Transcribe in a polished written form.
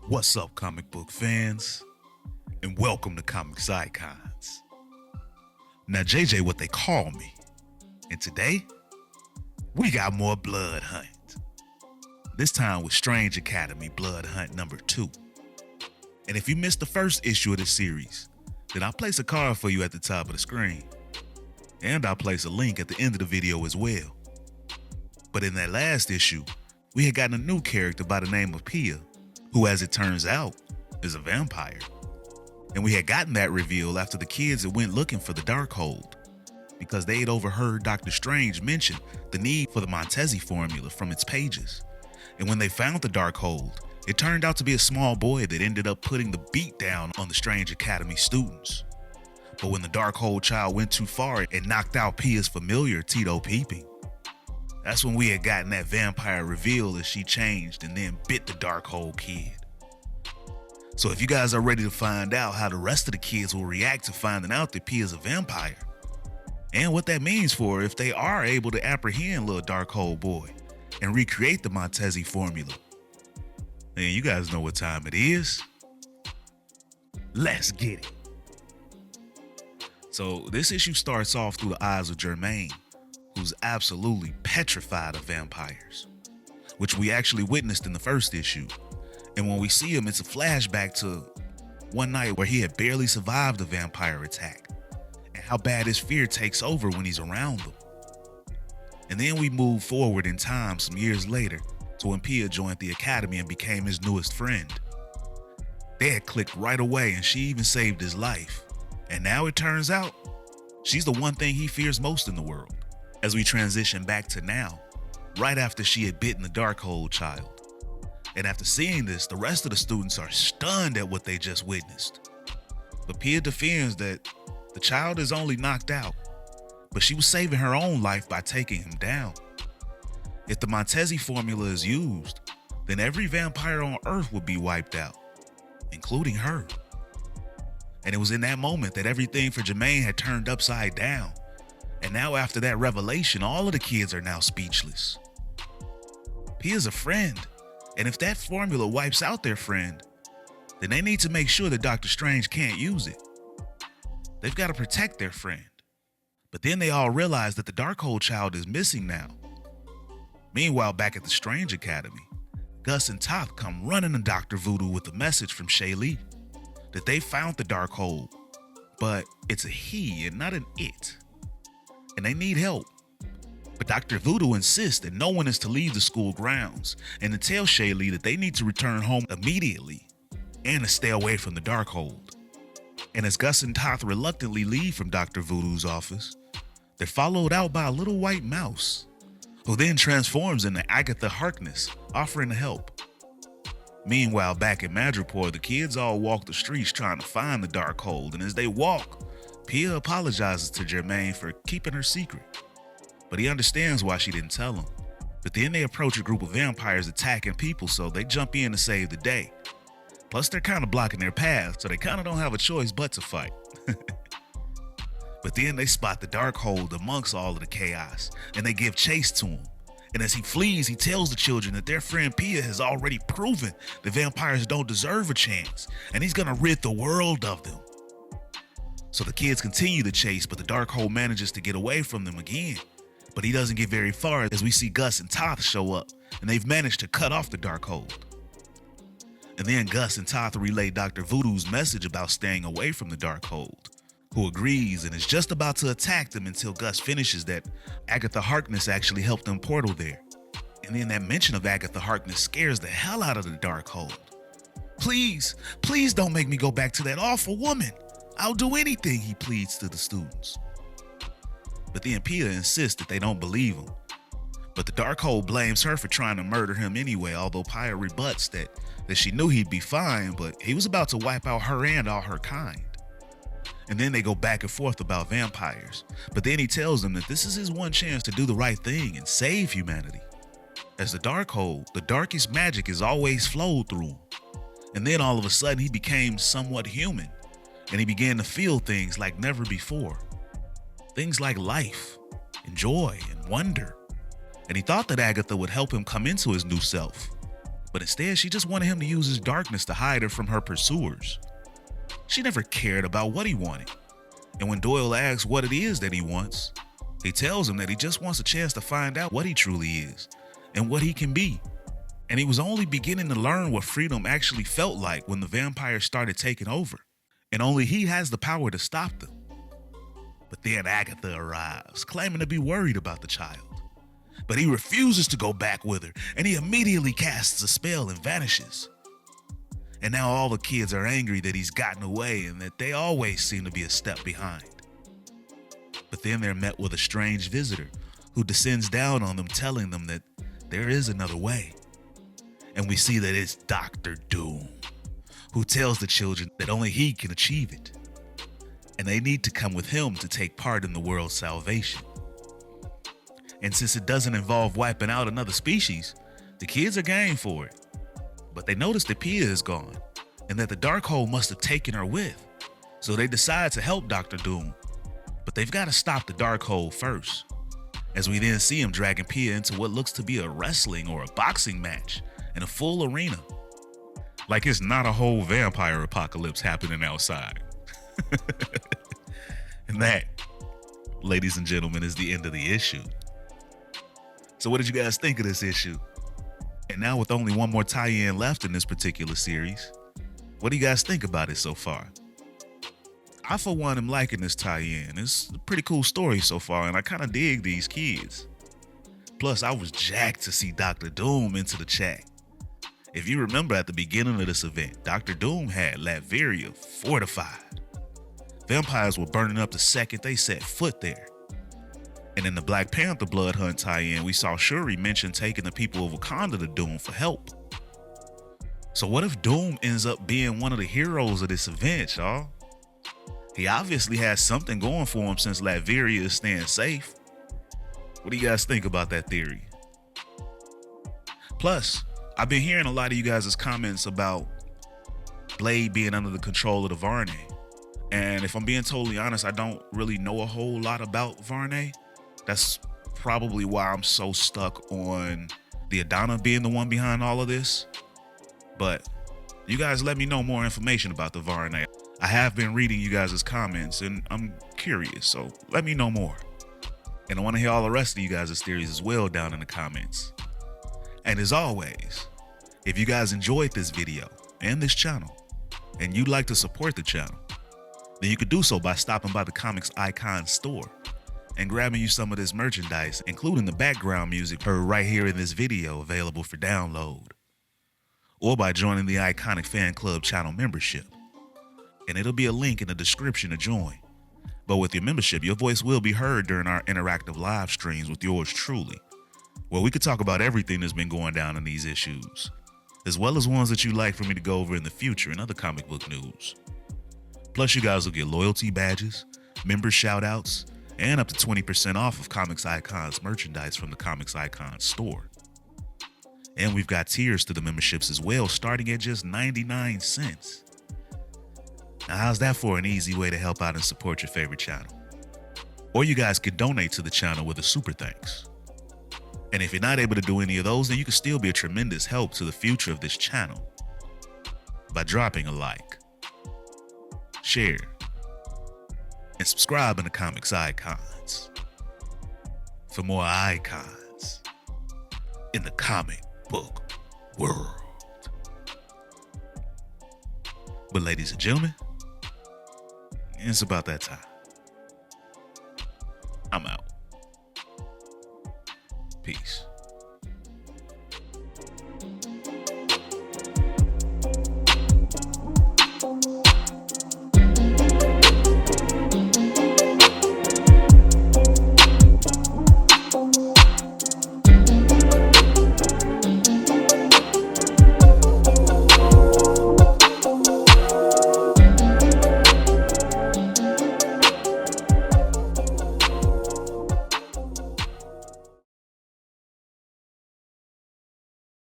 What's up, comic book fans? And welcome to Comics Icons. Now, JJ, what they call me. And today, we got more Blood Hunt. This time with Strange Academy Blood Hunt number 2. And if you missed the first issue of this series, then I'll place a card for you at the top of the screen. And I'll place a link at the end of the video as well. But in that last issue, we had gotten a new character by the name of Pia, who, as it turns out, is a vampire. And we had gotten that reveal after the kids had went looking for the Darkhold, because they had overheard Dr. Strange mention the need for the Montesi formula from its pages. And when they found the Darkhold, it turned out to be a small boy that ended up putting the beat down on the Strange Academy students. But when the Darkhold child went too far and knocked out Pia's familiar, Tito Peeping, that's when we had gotten that vampire reveal as she changed and then bit the Darkhold kid. So if you guys are ready to find out how the rest of the kids will react to finding out that Pia's a vampire, and what that means for if they are able to apprehend little Darkhold boy and recreate the Montesi formula, then you guys know what time it is. Let's get it. So this issue starts off through the eyes of Germaine, who's absolutely petrified of vampires, which we actually witnessed in the first issue. And when we see him, it's a flashback to one night where he had barely survived a vampire attack, and how bad his fear takes over when he's around them. And then we move forward in time some years later to when Pia joined the academy and became his newest friend. They had clicked right away, and she even saved his life. And now it turns out she's the one thing he fears most in the world. As we transition back to now, right after she had bitten the Darkhold child. And after seeing this, the rest of the students are stunned at what they just witnessed. But Pia defends that the child is only knocked out, but she was saving her own life by taking him down. If the Montesi formula is used, then every vampire on Earth would be wiped out, including her. And it was in that moment that everything for Germaine had turned upside down. And now after that revelation, all of the kids are now speechless. Pia's a friend. And if that formula wipes out their friend, then they need to make sure that Dr. Strange can't use it. They've got to protect their friend. But then they all realize that the Darkhold child is missing now. Meanwhile, back at the Strange Academy, Gus and Toth come running to Dr. Voodoo with a message from Shaylee that they found the Darkhold, but it's a he and not an it. And they need help. But Dr. Voodoo insists that no one is to leave the school grounds and to tell Shaylee that they need to return home immediately and to stay away from the Darkhold. And as Gus and Toth reluctantly leave from Dr. Voodoo's office, they're followed out by a little white mouse, who then transforms into Agatha Harkness, offering to help. Meanwhile, back in Madripoor, the kids all walk the streets trying to find the Darkhold, and as they walk, Pia apologizes to Germaine for keeping her secret. But he understands why she didn't tell him. But then they approach a group of vampires attacking people, so they jump in to save the day. Plus, they're kind of blocking their path, so they kind of don't have a choice but to fight. But then they spot the Darkhold amongst all of the chaos, and they give chase to him. And as he flees, he tells the children that their friend Pia has already proven that vampires don't deserve a chance, and he's gonna rid the world of them. So the kids continue the chase, but the Darkhold manages to get away from them again. But he doesn't get very far as we see Gus and Toth show up, and they've managed to cut off the Darkhold. And then Gus and Toth relay Dr. Voodoo's message about staying away from the Darkhold, who agrees and is just about to attack them until Gus finishes that Agatha Harkness actually helped them portal there. And then that mention of Agatha Harkness scares the hell out of the Darkhold. Please, please don't make me go back to that awful woman. I'll do anything, he pleads to the students. But then Pia insists that they don't believe him. But the Darkhold blames her for trying to murder him anyway, although Pia rebuts that she knew he'd be fine, but he was about to wipe out her and all her kind. And then they go back and forth about vampires. But then he tells them that this is his one chance to do the right thing and save humanity. As the Darkhold, the darkest magic is always flowed through him. And then all of a sudden he became somewhat human, and he began to feel things like never before. Things like life, and joy, and wonder. And he thought that Agatha would help him come into his new self. But instead, she just wanted him to use his darkness to hide her from her pursuers. She never cared about what he wanted. And when Doyle asks what it is that he wants, he tells him that he just wants a chance to find out what he truly is and what he can be. And he was only beginning to learn what freedom actually felt like when the vampires started taking over. And only he has the power to stop them. But then Agatha arrives, claiming to be worried about the child. But he refuses to go back with her, and he immediately casts a spell and vanishes. And now all the kids are angry that he's gotten away and that they always seem to be a step behind. But then they're met with a strange visitor who descends down on them, telling them that there is another way. And we see that it's Dr. Doom, who tells the children that only he can achieve it. And they need to come with him to take part in the world's salvation. And since it doesn't involve wiping out another species, the kids are game for it. But they notice that Pia is gone and that the Darkhold must have taken her with. So they decide to help Dr. Doom. But they've got to stop the Darkhold first, as we then see him dragging Pia into what looks to be a wrestling or a boxing match in a full arena. Like it's not a whole vampire apocalypse happening outside. And that, ladies and gentlemen, is the end of the issue. So what did you guys think of this issue? And now with only one more tie-in left in this particular series, what do you guys think about it so far? I, for one, am liking this tie-in. It's a pretty cool story so far, and I kind of dig these kids. Plus, I was jacked to see Dr. Doom into the chat. If you remember at the beginning of this event, Dr. Doom had Latveria fortified. Vampires were burning up the second they set foot there. And in the Black Panther Blood Hunt tie-in, we saw Shuri mention taking the people of Wakanda to Doom for help. So what if Doom ends up being one of the heroes of this event, y'all? He obviously has something going for him since Latveria is staying safe. What do you guys think about that theory? Plus, I've been hearing a lot of you guys' comments about Blade being under the control of the Varney. And if I'm being totally honest, I don't really know a whole lot about Varney. That's probably why I'm so stuck on the Adana being the one behind all of this. But you guys let me know more information about the Varney. I have been reading you guys' comments and I'm curious, so let me know more. And I want to hear all the rest of you guys' theories as well down in the comments. And as always, if you guys enjoyed this video and this channel, and you'd like to support the channel, then you could do so by stopping by the Comics Icon store and grabbing you some of this merchandise, including the background music heard right here in this video available for download. Or by joining the Iconic Fan Club channel membership. And it'll be a link in the description to join. But with your membership, your voice will be heard during our interactive live streams with yours truly, where we could talk about everything that's been going down in these issues, as well as ones that you'd like for me to go over in the future and other comic book news. Plus, you guys will get loyalty badges, member shoutouts, and up to 20% off of Comics Icon's merchandise from the Comics Icon store. And we've got tiers to the memberships as well, starting at just 99 cents. Now, how's that for an easy way to help out and support your favorite channel? Or you guys could donate to the channel with a super thanks. And if you're not able to do any of those, then you can still be a tremendous help to the future of this channel by dropping a like, share, and subscribe in the Comics Icons for more icons in the comic book world. But ladies and gentlemen, it's about that time. I'm out. Peace.